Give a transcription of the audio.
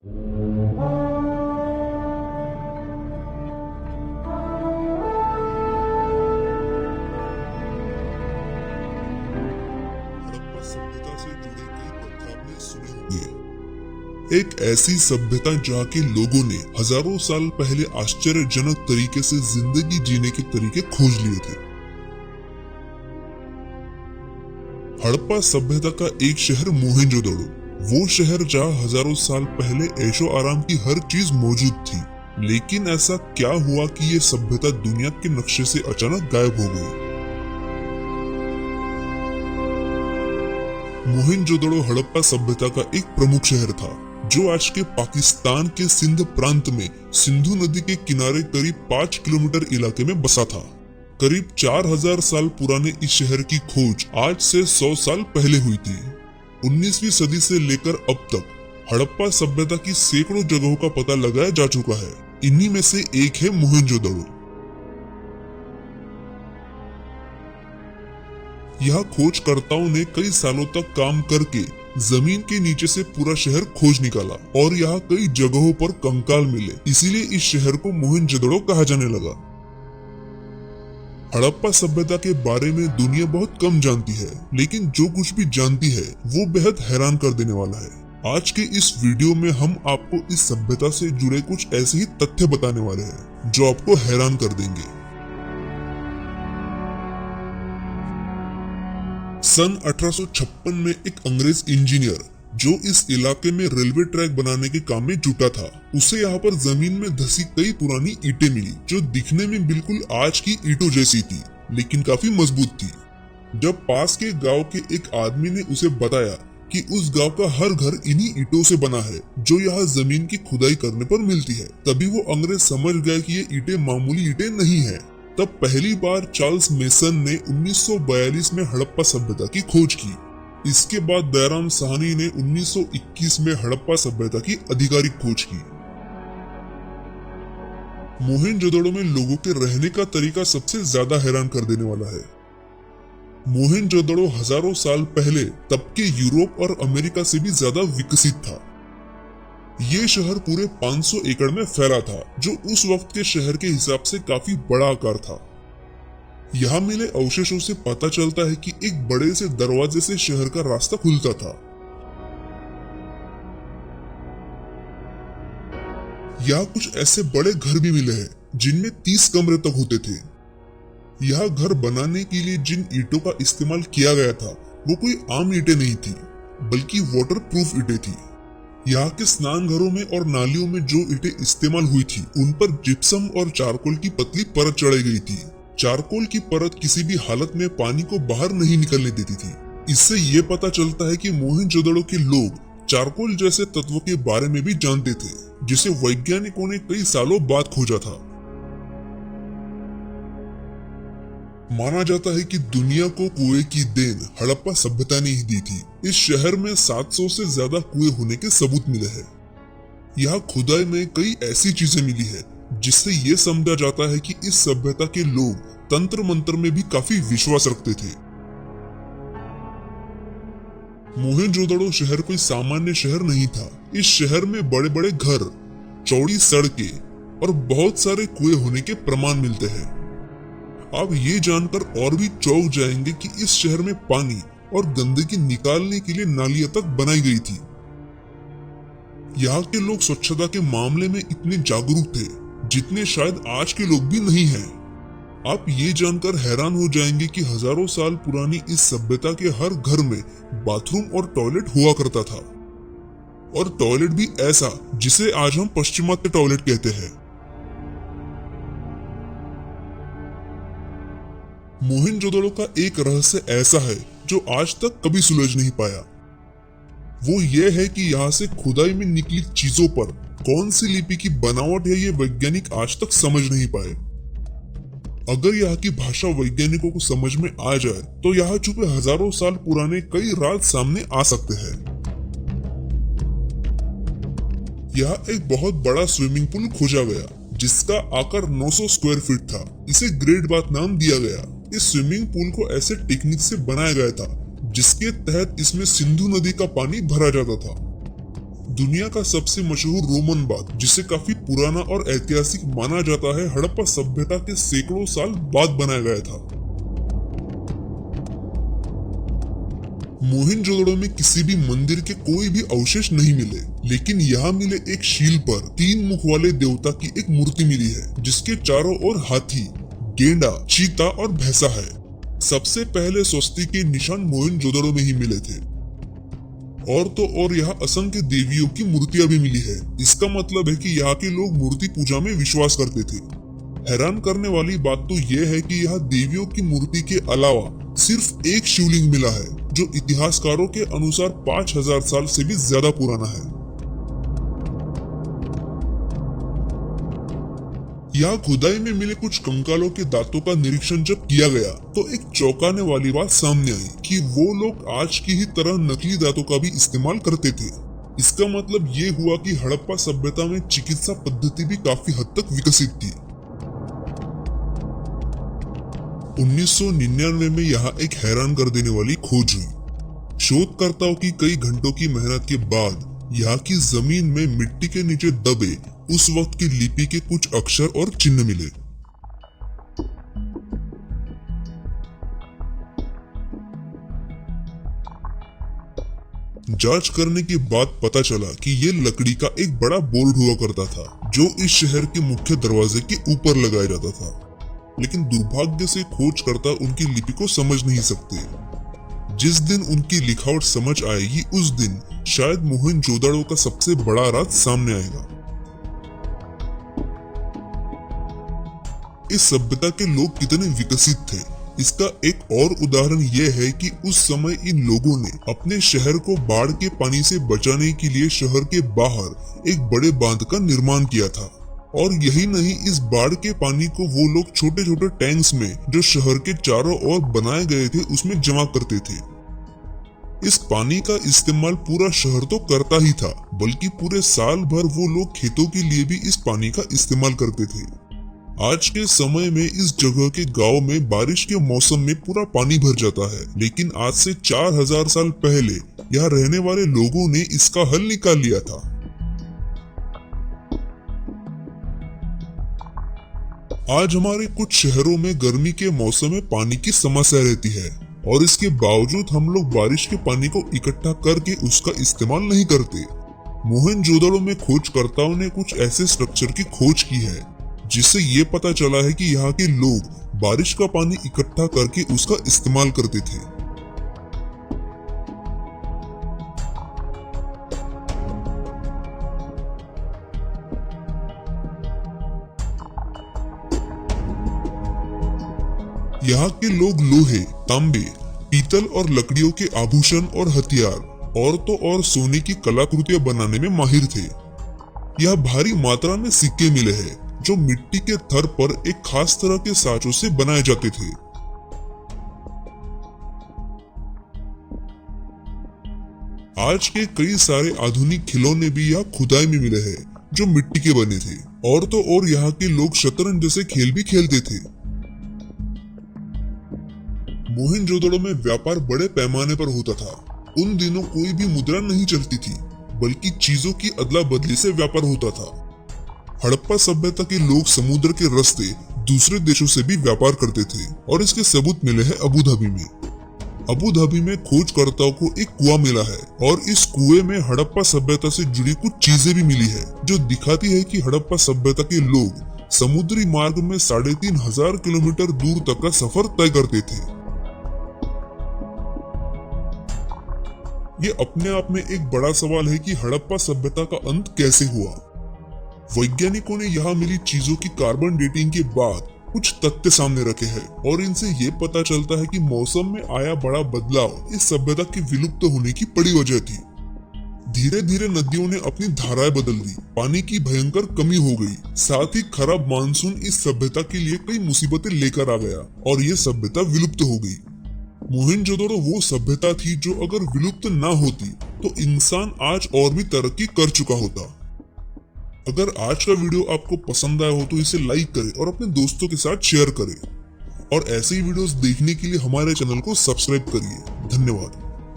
हड़प्पा सभ्यता से जुड़े कई तथ्य आपने सुने होंगे। एक ऐसी सभ्यता जहाँ के लोगों ने हजारों साल पहले आश्चर्यजनक तरीके से जिंदगी जीने के तरीके खोज लिए थे। हड़प्पा सभ्यता का एक शहर मोहेंजोदड़ो, वो शहर जहाँ हजारों साल पहले ऐशो आराम की हर चीज मौजूद थी। लेकिन ऐसा क्या हुआ कि ये सभ्यता दुनिया के नक्शे से अचानक गायब हो गई? मोहेंजोदड़ो हड़प्पा सभ्यता का एक प्रमुख शहर था, जो आज के पाकिस्तान के सिंध प्रांत में सिंधु नदी के किनारे करीब 5 किलोमीटर इलाके में बसा था। करीब 4000 साल पुराने इस शहर की खोज आज से 100 साल पहले हुई थी। 19वीं सदी से लेकर अब तक हड़प्पा सभ्यता की सैकड़ों जगहों का पता लगाया जा चुका है। इन्हीं में से एक है मोहेंजोदड़ो। यहाँ खोजकर्ताओं ने कई सालों तक काम करके जमीन के नीचे से पूरा शहर खोज निकाला और यहाँ कई जगहों पर कंकाल मिले। इसीलिए इस शहर को मोहेंजोदड़ो कहा जाने लगा। हड़प्पा सभ्यता के बारे में दुनिया बहुत कम जानती है, लेकिन जो कुछ भी जानती है वो बेहद हैरान कर देने वाला है। आज के इस वीडियो में हम आपको इस सभ्यता से जुड़े कुछ ऐसे ही तथ्य बताने वाले हैं जो आपको हैरान कर देंगे। सन 1856 में एक अंग्रेज इंजीनियर जो इस इलाके में रेलवे ट्रैक बनाने के काम में जुटा था, उसे यहाँ पर जमीन में धसी कई पुरानी ईंटें मिली जो दिखने में बिल्कुल आज की ईंटों जैसी थी, लेकिन काफी मजबूत थी। जब पास के गांव के एक आदमी ने उसे बताया कि उस गांव का हर घर इन्हीं ईंटों से बना है जो यहाँ जमीन की खुदाई करने पर मिलती है, तभी वो अंग्रेज समझ गया कि ये ईंटें मामूली ईंटें नहीं है। तब पहली बार चार्ल्स मेसन ने 1942 में हड़प्पा सभ्यता की खोज की। इसके बाद दयाराम साहनी ने 1921 में हड़प्पा सभ्यता की आधिकारिक खोज की। मोहेंजोदड़ो में लोगों के रहने का तरीका सबसे ज्यादा हैरान कर देने वाला है। मोहेंजोदड़ो हजारों साल पहले तब के यूरोप और अमेरिका से भी ज्यादा विकसित था। ये शहर पूरे 500 एकड़ में फैला था, जो उस वक्त के शहर के हिसाब से काफी बड़ा आकार था। यहाँ मिले अवशेषों से पता चलता है कि एक बड़े से दरवाजे से शहर का रास्ता खुलता था। यहाँ कुछ ऐसे बड़े घर भी मिले हैं जिनमें 30 कमरे तक होते थे। यह घर बनाने के लिए जिन ईंटों का इस्तेमाल किया गया था वो कोई आम ईंटें नहीं थी, बल्कि वाटर प्रूफ ईंटें थी। यहाँ के स्नान घरों में और नालियों में जो ईंटें इस्तेमाल हुई थी उन पर जिप्सम और चारकोल की पतली परत चढ़ाई गई थी। चारकोल की परत किसी भी हालत में पानी को बाहर नहीं निकलने देती थी। इससे ये पता चलता है कि मोहेंजोदड़ो के लोग चारकोल जैसे तत्व के बारे में भी जानते थे, जिसे वैज्ञानिकों ने कई सालों बाद खोजा था। माना जाता है कि दुनिया को कुएं की देन हड़प्पा सभ्यता ने ही दी थी। इस शहर में 700 से ज्यादा कुएं होने के सबूत मिले हैं। यहाँ खुदाई में कई ऐसी चीजें मिली है जिससे ये समझा जाता है कि इस सभ्यता के लोग तंत्र मंत्र में भी काफी विश्वास रखते थे। मोहेंजोदड़ो शहर कोई सामान्य शहर नहीं था। इस शहर में बड़े बड़े घर, चौड़ी सड़कें और बहुत सारे कुएं होने के प्रमाण मिलते हैं। आप ये जानकर और भी चौंक जाएंगे कि इस शहर में पानी और गंदगी निकालने के लिए नालियां तक बनाई गई थी। यहाँ के लोग स्वच्छता के मामले में इतने जागरूक थे जितने शायद आज के लोग भी नहीं हैं। आप ये जानकर हैरान हो जाएंगे कि हजारों साल पुरानी इस सभ्यता के हर घर में बाथरूम और टॉयलेट हुआ करता था, और टॉयलेट भी ऐसा जिसे आज हम पश्चिमात्य टॉयलेट कहते हैं। मोहेंजोदड़ो का एक रहस्य ऐसा है जो आज तक कभी सुलझ नहीं पाया। वो ये है कि यहाँ से खुदाई में निकली चीजों पर कौन सी लिपि की बनावट है, ये वैज्ञानिक आज तक समझ नहीं पाए। अगर यहाँ की भाषा वैज्ञानिकों को समझ में आ जाए तो यहाँ छुपे हजारों साल पुराने कई राज सामने आ सकते हैं। यहाँ एक बहुत बड़ा स्विमिंग पूल खोजा गया जिसका आकार 900 स्क्वायर फीट था। इसे ग्रेट बाथ नाम दिया गया। इस स्विमिंग पूल को ऐसे टेक्निक से बनाया गया था जिसके तहत इसमें सिंधु नदी का पानी भरा जाता था। दुनिया का सबसे मशहूर रोमन बाग, जिसे काफी पुराना और ऐतिहासिक माना जाता है, हड़प्पा सभ्यता के सैकड़ों साल बाद बनाया गया था। मोहनजोदड़ो में किसी भी मंदिर के कोई भी अवशेष नहीं मिले, लेकिन यहाँ मिले एक शील पर 3 मुख वाले देवता की एक मूर्ति मिली है, जिसके चारों ओर हाथी, गेंडा, चीता और भैंसा है। सबसे पहले स्वस्तिक के निशान मोहनजोदड़ो में ही मिले थे। और तो और यहाँ असंख्य देवियों की मूर्तियां भी मिली है। इसका मतलब है कि यहाँ के लोग मूर्ति पूजा में विश्वास करते थे। हैरान करने वाली बात तो यह है कि यहाँ देवियों की मूर्ति के अलावा सिर्फ एक शिवलिंग मिला है, जो इतिहासकारों के अनुसार 5000 साल से भी ज्यादा पुराना है। यहाँ खुदाई में मिले कुछ कंकालों के दांतों का निरीक्षण जब किया गया तो एक चौंकाने वाली बात सामने आई कि वो लोग आज की ही तरह नकली दांतों का भी इस्तेमाल करते थे। इसका मतलब ये हुआ कि हड़प्पा सभ्यता में चिकित्सा पद्धति भी काफी हद तक विकसित थी। 1999 में यहाँ एक हैरान कर देने वाली खोज हुई। शोधकर्ताओं की कई घंटों की मेहनत के बाद यहाँ की जमीन में मिट्टी के नीचे दबे उस वक्त की लिपि के कुछ अक्षर और चिन्ह मिले। जांच करने के बाद पता चला कि ये लकड़ी का एक बड़ा बोर्ड हुआ करता था, जो इस शहर के मुख्य दरवाजे के ऊपर लगाया जाता था। लेकिन दुर्भाग्य से खोजकर्ता उनकी लिपि को समझ नहीं सकते। जिस दिन उनकी लिखावट समझ आएगी, उस दिन शायद मोहनजोदड़ो का सबसे बड़ा राज सामने आएगा। इस सभ्यता के लोग कितने विकसित थे, इसका एक और उदाहरण यह है कि उस समय इन लोगों ने अपने शहर को बाढ़ के पानी से बचाने के लिए शहर के बाहर एक बड़े बांध का निर्माण किया था। और यही नहीं, इस बाढ़ के पानी को वो लोग छोटे छोटे टैंक्स में, जो शहर के चारों ओर बनाए गए थे, उसमें जमा करते थे। इस पानी का इस्तेमाल पूरा शहर तो करता ही था, बल्कि पूरे साल भर वो लोग खेतों के लिए भी इस पानी का इस्तेमाल करते थे। आज के समय में इस जगह के गांव में बारिश के मौसम में पूरा पानी भर जाता है, लेकिन आज से 4000 साल पहले यहाँ रहने वाले लोगों ने इसका हल निकाल लिया था। आज हमारे कुछ शहरों में गर्मी के मौसम में पानी की समस्या रहती है, और इसके बावजूद हम लोग बारिश के पानी को इकट्ठा करके उसका इस्तेमाल नहीं करते। मोहनजोदड़ो में खोजकर्ताओं ने कुछ ऐसे स्ट्रक्चर की खोज की है, जिससे ये पता चला है कि यहाँ के लोग बारिश का पानी इकट्ठा करके उसका इस्तेमाल करते थे। यहाँ के लोग लोहे, तांबे, पीतल और लकड़ियों के आभूषण और हथियार, और तो और सोने की कलाकृतियां बनाने में माहिर थे। यह भारी मात्रा में सिक्के मिले हैं, जो मिट्टी के थर पर एक खास तरह के साँचों से बनाए जाते थे। आज के कई सारे आधुनिक खिलौने भी यहाँ खुदाई में मिले हैं, जो मिट्टी के बने थे। और तो और यहाँ के लोग शतरंज जैसे खेल भी खेलते थे। मोहनजोदड़ो में व्यापार बड़े पैमाने पर होता था। उन दिनों कोई भी मुद्रा नहीं चलती थी, बल्कि चीजों की अदला बदली से व्यापार होता था। हड़प्पा सभ्यता के लोग समुद्र के रास्ते दूसरे देशों से भी व्यापार करते थे, और इसके सबूत मिले हैं अबू धाबी में। अबू धाबी में खोजकर्ताओं को एक कुआं मिला है, और इस कुएं में हड़प्पा सभ्यता से जुड़ी कुछ चीजें भी मिली है, जो दिखाती है कि हड़प्पा सभ्यता के लोग समुद्री मार्ग में 3500 किलोमीटर दूर तक का सफर तय करते थे। ये अपने आप में एक बड़ा सवाल है कि हड़प्पा सभ्यता का अंत कैसे हुआ। वैज्ञानिकों ने यहाँ मिली चीजों की कार्बन डेटिंग के बाद कुछ तथ्य सामने रखे हैं, और इनसे ये पता चलता है कि मौसम में आया बड़ा बदलाव इस सभ्यता के विलुप्त होने की बड़ी वजह थी। धीरे धीरे नदियों ने अपनी धाराएं बदल दी, पानी की भयंकर कमी हो गई, साथ ही खराब मानसून इस सभ्यता के लिए कई मुसीबतें लेकर आ गया, और ये सभ्यता विलुप्त हो गई। मोहनजोदड़ो वो सभ्यता थी जो अगर विलुप्त ना होती तो इंसान आज और भी तरक्की कर चुका होता। अगर आज का वीडियो आपको पसंद आया हो तो इसे लाइक करें और अपने दोस्तों के साथ शेयर करें, और ऐसे ही वीडियोस देखने के लिए हमारे चैनल को सब्सक्राइब करिए। धन्यवाद।